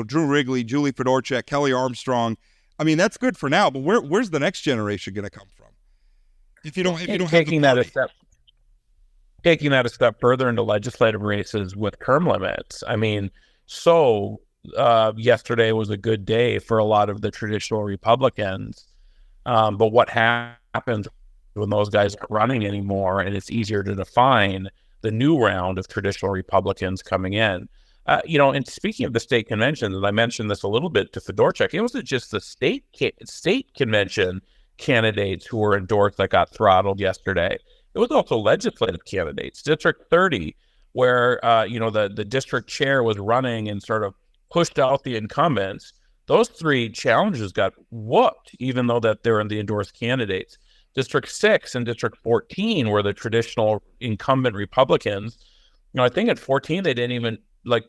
[SPEAKER 1] Drew Wrigley, Julie Fedorchak, Kelly Armstrong. I mean, that's good for now, but where's the next generation going to come from? If you don't
[SPEAKER 3] taking that a step further into legislative races with term limits. I mean, yesterday was a good day for a lot of the traditional Republicans. But what happens when those guys aren't running anymore, and it's easier to define the new round of traditional Republicans coming in. And speaking of the state convention, and I mentioned this a little bit to Fedorchak, it wasn't just the state convention candidates who were endorsed that got throttled yesterday. It was also legislative candidates. District 30, where the district chair was running and sort of pushed out the incumbents. Those three challenges got whooped, even though that they're in the endorsed candidates. District 6 and District 14 were the traditional incumbent Republicans. I think at 14 they didn't even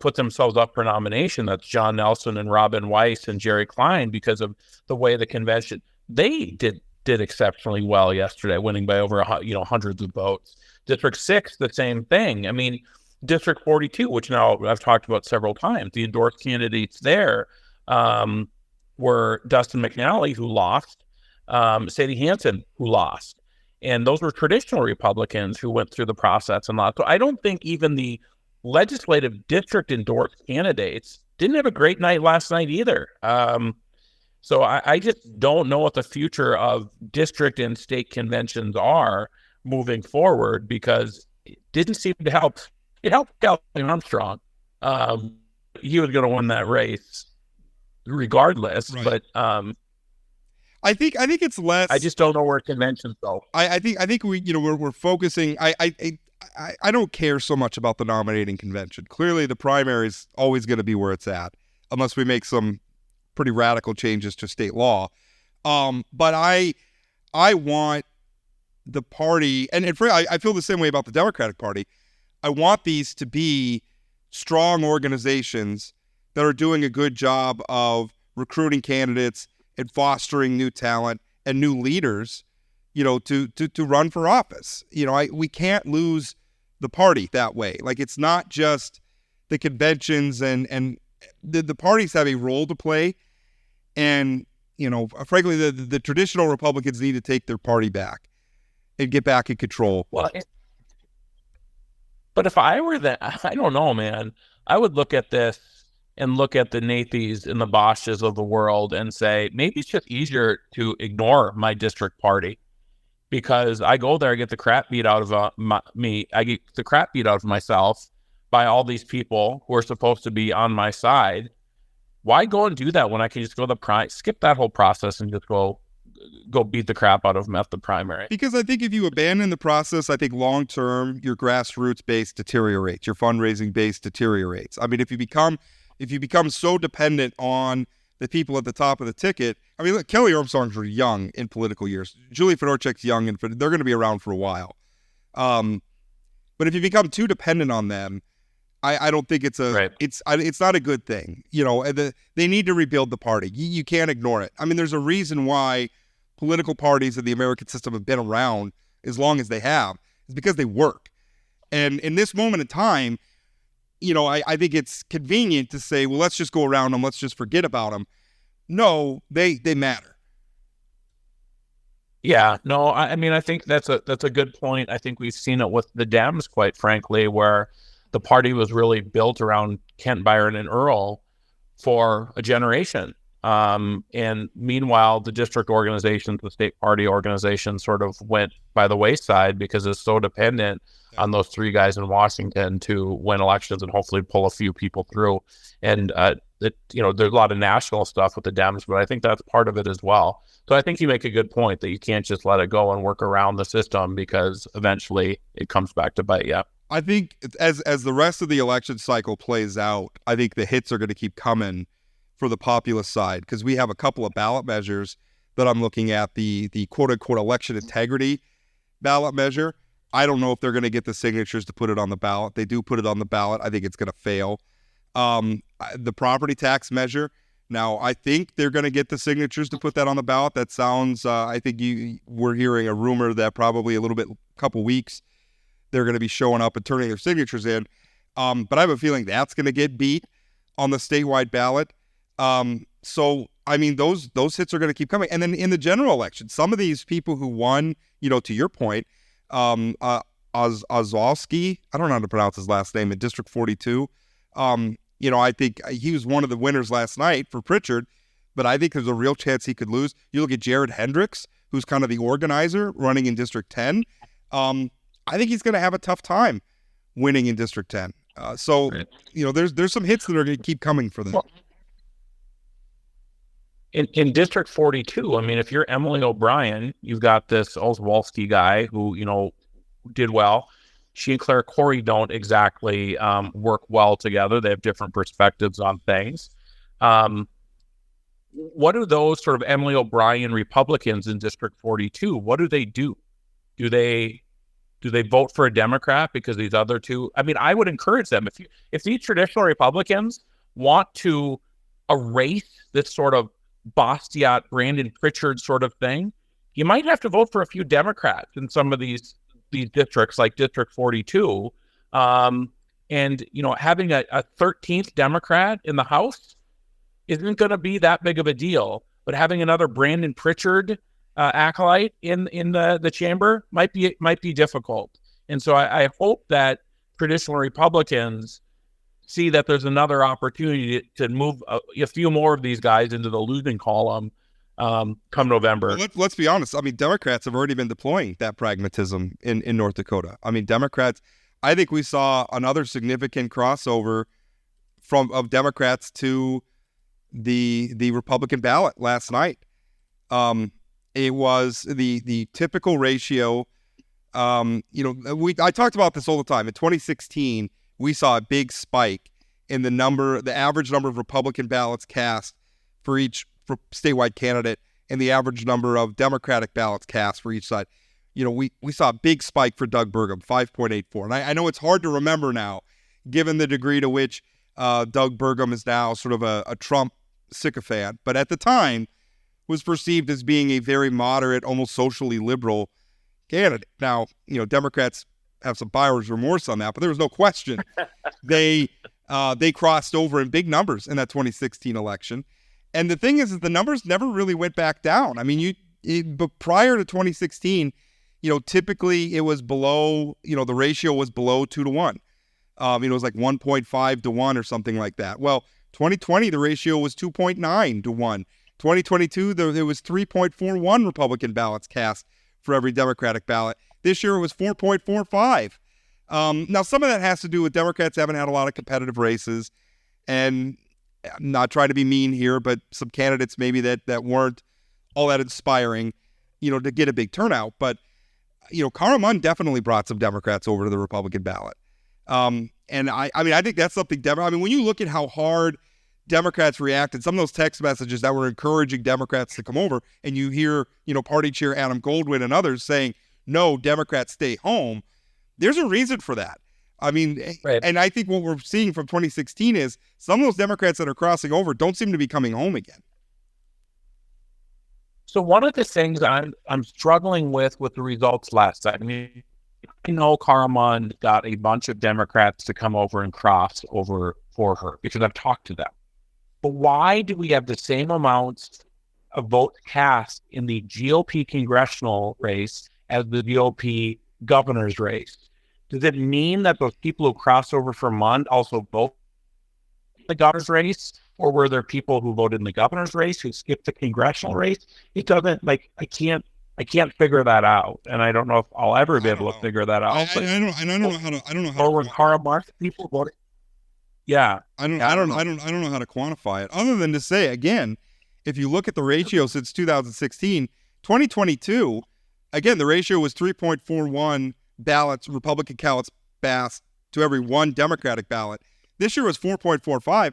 [SPEAKER 3] put themselves up for nomination. That's John Nelson and Robin Weiss and Jerry Klein, because of the way the convention, they did exceptionally well yesterday, winning by over hundreds of votes. District 6, the same thing. I mean, District 42, which now I've talked about several times, the endorsed candidates there were Dustin McNally, who lost, Sadie Hansen, who lost. And those were traditional Republicans who went through the process and lost. So I don't think even the legislative district endorsed candidates didn't have a great night last night either. So I just don't know what the future of district and state conventions are moving forward, because it didn't seem to help. It helped Calvin Armstrong. He was going to win that race regardless, right. But
[SPEAKER 1] I think it's less.
[SPEAKER 3] I just don't know where conventions go.
[SPEAKER 1] I think we're focusing. I don't care so much about the nominating convention. Clearly, the primary is always going to be where it's at, unless we make some pretty radical changes to state law. But I want the party, and I feel the same way about the Democratic Party. I want these to be strong organizations that are doing a good job of recruiting candidates and fostering new talent and new leaders, to run for office. We can't lose the party that way. It's not just the conventions, and the parties have a role to play. And, frankly, the traditional Republicans need to take their party back and get back in control.
[SPEAKER 3] Well, but if I were that, I don't know, man. I would look at this and look at the Nathys and the Bosches of the world and say, maybe it's just easier to ignore my district party, because I go there, I get the crap beat out of me. I get the crap beat out of myself by all these people who are supposed to be on my side. Why go and do that when I can just go skip that whole process and just go beat the crap out of them at the primary?
[SPEAKER 1] Because I think if you abandon the process, I think long term your grassroots base deteriorates, your fundraising base deteriorates. I mean, if you become so dependent on the people at the top of the ticket, I mean, look, Kelly Armstrong's were young in political years. Julie Fedorchak's young, and they're going to be around for a while. But if you become too dependent on them, I don't think it's not a good thing. They need to rebuild the party. You can't ignore it. I mean, there's a reason why political parties in the American system have been around as long as they have. It's because they work. And in this moment in time, I think it's convenient to say, well, let's just go around them. Let's just forget about them. No, they matter.
[SPEAKER 3] Yeah, no, I mean, I think that's a good point. I think we've seen it with the Dems, quite frankly, where the party was really built around Kent, Byron, and Earl for a generation. And meanwhile, the district organizations, the state party organizations sort of went by the wayside because it's so dependent on those three guys in Washington to win elections and hopefully pull a few people through. And, there's a lot of national stuff with the Dems, but I think that's part of it as well. So I think you make a good point that you can't just let it go and work around the system, because eventually it comes back to bite you.
[SPEAKER 1] I think as the rest of the election cycle plays out, I think the hits are going to keep coming for the populist side, because we have a couple of ballot measures that I'm looking at, the quote-unquote election integrity ballot measure. I don't know if they're going to get the signatures to put it on the ballot. They do put it on the ballot. I think it's going to fail. The property tax measure, now I think they're going to get the signatures to put that on the ballot. That sounds, I think we're hearing a rumor that probably couple weeks, they're going to be showing up and turning their signatures in. But I have a feeling that's going to get beat on the statewide ballot. So, I mean, those hits are going to keep coming. And then in the general election, some of these people who won, to your point, Ozolski, I don't know how to pronounce his last name, in District 42. I think he was one of the winners last night for Pritchard. but I think there's a real chance he could lose. You look at Jared Hendricks, who's kind of the organizer running in District 10. I think he's going to have a tough time winning in District 10. Right. There's some hits that are going to keep coming for them.
[SPEAKER 3] Well, in District 42, I mean, if you're Emily O'Brien, you've got this Oswalski guy who, did well. She and Claire Corey don't exactly work well together. They have different perspectives on things. What do those sort of Emily O'Brien Republicans in District 42, what do they do? Do they vote for a Democrat because these other two? I mean, I would encourage them. If these traditional Republicans want to erase this sort of Bastiat, Brandon Pritchard sort of thing, you might have to vote for a few Democrats in some of these districts, like District 42. And, having a 13th Democrat in the House isn't going to be that big of a deal. But having another Brandon Pritchard acolyte in the chamber might be difficult. And so I hope that traditional Republicans see that there's another opportunity to move a few more of these guys into the losing column come November.
[SPEAKER 1] Well, let's be honest. I mean, Democrats have already been deploying that pragmatism in North Dakota. I mean, Democrats, I think we saw another significant crossover of Democrats to the Republican ballot last night. It was the typical ratio. I talked about this all the time. In 2016, we saw a big spike in the average number of Republican ballots cast for statewide candidate and the average number of Democratic ballots cast for each side. We saw a big spike for Doug Burgum, 5.84. And I know it's hard to remember now, given the degree to which Doug Burgum is now sort of a Trump sycophant, but at the time was perceived as being a very moderate, almost socially liberal candidate. Now, Democrats have some buyer's remorse on that, but there was no question they crossed over in big numbers in that 2016 election. And the thing is that the numbers never really went back down. I mean, but prior to 2016, typically it was below, the ratio was below 2-1. It was like 1.5-1 or something like that. Well, 2020, the ratio was 2.9-1. 2022, there was 3.41 Republican ballots cast for every Democratic ballot. This year it was 4.45. Now, some of that has to do with Democrats haven't had a lot of competitive races, and I'm not trying to be mean here, but some candidates maybe that weren't all that inspiring, to get a big turnout. But, Kara Munn definitely brought some Democrats over to the Republican ballot. And I think that's something when you look at how hard Democrats reacted, some of those text messages that were encouraging Democrats to come over, and you hear, party chair Adam Goldwyn and others saying, no, Democrats stay home. There's a reason for that. I mean, right. And I think what we're seeing from 2016 is some of those Democrats that are crossing over don't seem to be coming home again.
[SPEAKER 3] So one of the things I'm struggling with the results last time, I mean, I know Kara Munn got a bunch of Democrats to come over and cross over for her because I've talked to them. But why do we have the same amounts of votes cast in the GOP congressional race as the GOP governor's race? Does it mean that those people who cross over for Munn also vote in the governor's race? Or were there people who voted in the governor's race who skipped the congressional race? It doesn't, I can't figure that out, and I don't know if I'll ever be able to figure that out.
[SPEAKER 1] I don't know how.
[SPEAKER 3] Or when Kara Munn people voted. Yeah,
[SPEAKER 1] I don't know how to quantify it, other than to say again, if you look at the ratio since 2016, 2022, again the ratio was 3.41 ballots, Republican ballots cast to every one Democratic ballot. This year was 4.45.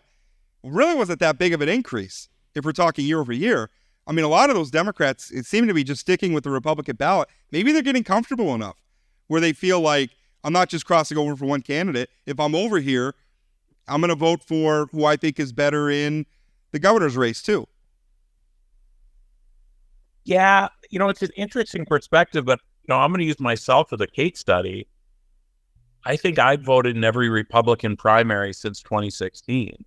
[SPEAKER 1] Really wasn't that big of an increase if we're talking year over year. I mean, a lot of those Democrats, it seemed to be just sticking with the Republican ballot. Maybe they're getting comfortable enough where they feel like, I'm not just crossing over for one candidate. If I'm over here, I'm going to vote for who I think is better in the governor's race too.
[SPEAKER 3] Yeah, it's an interesting perspective, but I'm going to use myself as a case study. I think I've voted in every Republican primary since 2016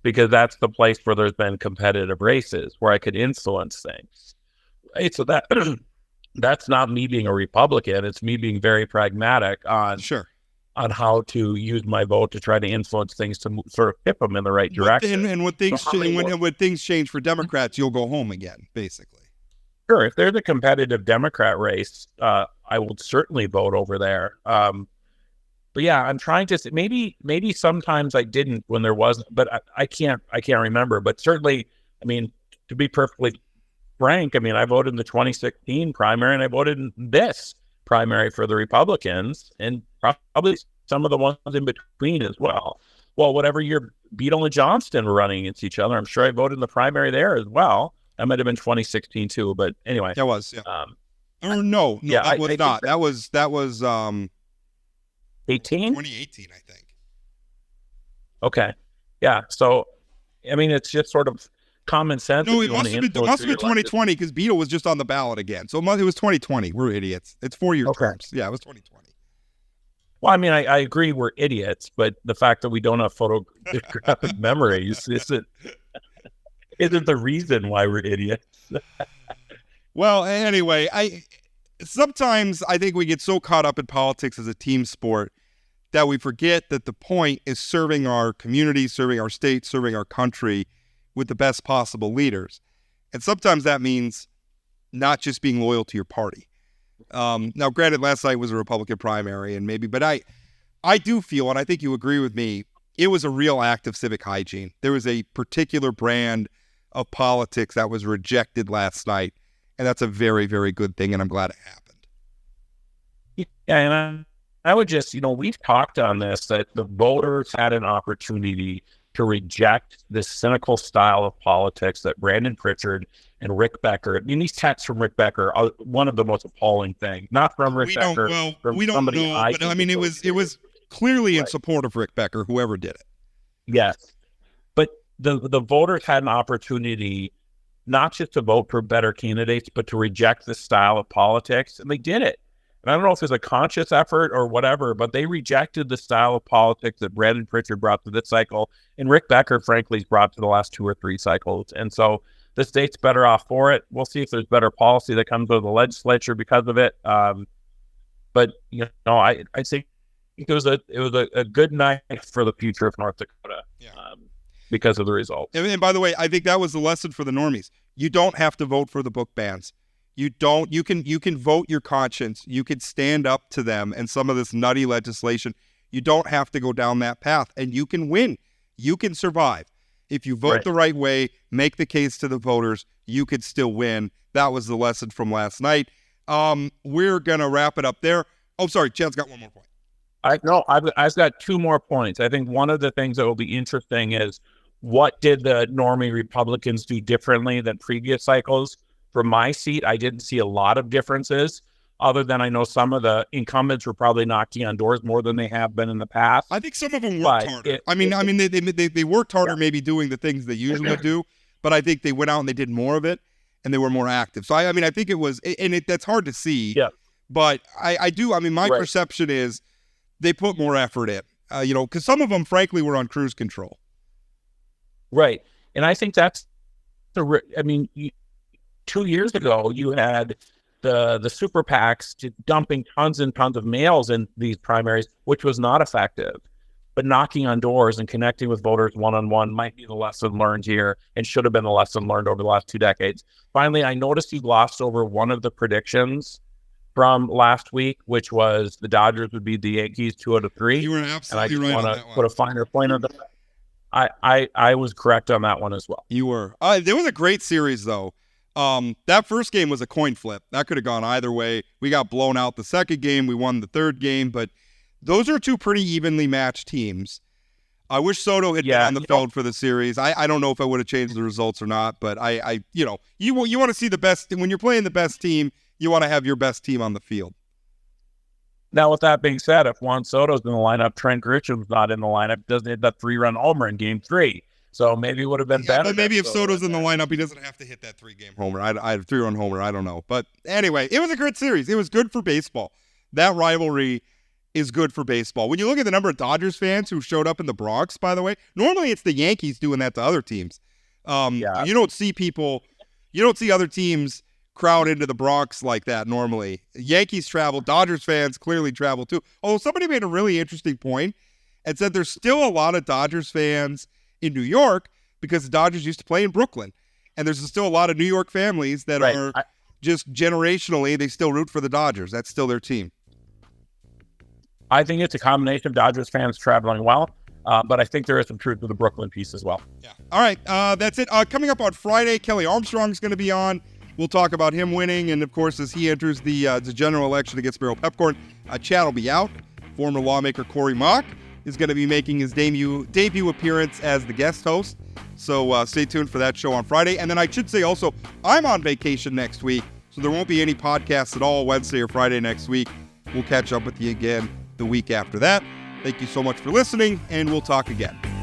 [SPEAKER 3] because that's the place where there's been competitive races where I could influence things. Right? So that's not me being a Republican. It's me being very pragmatic on,
[SPEAKER 1] sure,
[SPEAKER 3] how to use my vote to try to influence things to sort of tip them in the right direction.
[SPEAKER 1] And when things change for Democrats, you'll go home again, basically.
[SPEAKER 3] Sure, if there's a competitive Democrat race, I will certainly vote over there. But yeah, I'm trying to maybe sometimes I didn't when there wasn't, but I can't remember. But certainly, I mean, to be perfectly frank, I mean, I voted in the 2016 primary and I voted in this primary for the Republicans, and probably some of the ones in between as well. Well, whatever year Beadle and Johnston were running against each other, I'm sure I voted in the primary there as well. That might have been 2016 too, but anyway.
[SPEAKER 1] That was, yeah. No,
[SPEAKER 3] yeah,
[SPEAKER 1] that was not. That was
[SPEAKER 3] 18?
[SPEAKER 1] 2018, I think.
[SPEAKER 3] Okay. Yeah. So, I mean, it's just sort of common sense.
[SPEAKER 1] No, it must have been 2020 because Beadle was just on the ballot again. So it was 2020. We're idiots. It's 4-year terms. Yeah, it was 2020.
[SPEAKER 3] Well, I mean, I agree we're idiots, but the fact that we don't have photographic memories isn't the reason why we're idiots.
[SPEAKER 1] Well, anyway, sometimes I think we get so caught up in politics as a team sport that we forget that the point is serving our community, serving our state, serving our country with the best possible leaders. And sometimes that means not just being loyal to your party. Now, granted, last night was a Republican primary, but I do feel, and I think you agree with me, it was a real act of civic hygiene. There was a particular brand of politics that was rejected last night, and that's a very, very good thing, and I'm glad it happened.
[SPEAKER 3] Yeah, and I would just, we've talked on this, that the voters had an opportunity to reject this cynical style of politics that Brandon Pritchard and Rick Becker, I mean, these texts from Rick Becker are one of the most appalling things. Not from Rick Becker.
[SPEAKER 1] We don't know, but I mean, it was clearly in support of Rick Becker, whoever did it. Yes.
[SPEAKER 3] But the voters had an opportunity not just to vote for better candidates, but to reject this style of politics, and they did it. And I don't know if it's a conscious effort or whatever, but they rejected the style of politics that Brandon Pritchard brought to this cycle, and Rick Becker, frankly, has brought to the last 2 or 3 cycles. And so the state's better off for it. We'll see if there's better policy that comes out of the legislature because of it. But I think it was a good night for the future of North Dakota.
[SPEAKER 1] Yeah.
[SPEAKER 3] Because of the results.
[SPEAKER 1] And by the way, I think that was the lesson for the normies. You don't have to vote for the book bans. You can vote your conscience. You can stand up to them and some of this nutty legislation. You don't have to go down that path, and you can win. You can survive. If you vote the right way, make the case to the voters, you could still win. That was the lesson from last night. We're going to wrap it up there. Oh, sorry, Chad's got one more point.
[SPEAKER 3] I've got 2 more points. I think one of the things that will be interesting is, what did the normie Republicans do differently than previous cycles? From my seat, I didn't see a lot of differences, other than I know some of the incumbents were probably knocking on doors more than they have been in the past.
[SPEAKER 1] I think some of them worked harder. They worked harder maybe doing the things they usually do, but I think they went out and they did more of it, and they were more active. So, I think it was, and that's hard to see, but I do, my perception is they put more effort in, because some of them, frankly, were on cruise control.
[SPEAKER 3] Right. And I think that's 2 years ago, you had the super PACs dumping tons and tons of mails in these primaries, which was not effective. But knocking on doors and connecting with voters one-on-one might be the lesson learned here, and should have been the lesson learned over the last 2 decades. Finally, I noticed you glossed over one of the predictions from last week, which was the Dodgers would beat the Yankees 2 out of 3.
[SPEAKER 1] You were absolutely right on that one.
[SPEAKER 3] I just want to put a finer point on that. I was correct on that one as well.
[SPEAKER 1] You were. There was a great series, though. That first game was a coin flip. That could have gone either way. We got blown out the second game. We won the third game. But those are 2 pretty evenly matched teams. I wish Soto had been on the field for the series. I don't know if I would have changed the results or not. But you want to see the best. When you're playing the best team, you want to have your best team on the field.
[SPEAKER 3] Now, with that being said, if Juan Soto's in the lineup, Trent Grisham's not in the lineup, doesn't hit that 3-run homer in Game 3. So maybe it would have been better.
[SPEAKER 1] But maybe if Soto's in the lineup, he doesn't have to hit that 3-game homer. I 3-run homer. I don't know. But anyway, it was a great series. It was good for baseball. That rivalry is good for baseball. When you look at the number of Dodgers fans who showed up in the Bronx, by the way, normally it's the Yankees doing that to other teams. You don't see other teams crowd into the Bronx like that normally. Yankees travel, Dodgers fans clearly travel too. Oh, somebody made a really interesting point and said there's still a lot of Dodgers fans in New York because the Dodgers used to play in Brooklyn. And there's still a lot of New York families that are just generationally, they still root for the Dodgers. That's still their team.
[SPEAKER 3] I think it's a combination of Dodgers fans traveling well, but I think there is some truth to the Brooklyn piece as well.
[SPEAKER 1] Yeah. All right. That's it. Coming up on Friday, Kelly Armstrong is going to be on. We'll talk about him winning. And, of course, as he enters the general election against Beryl Pepcorn, Chad will be out. Former lawmaker Corey Mock is going to be making his debut appearance as the guest host. So stay tuned for that show on Friday. And then I should say also, I'm on vacation next week, so there won't be any podcasts at all Wednesday or Friday next week. We'll catch up with you again the week after that. Thank you so much for listening, and we'll talk again.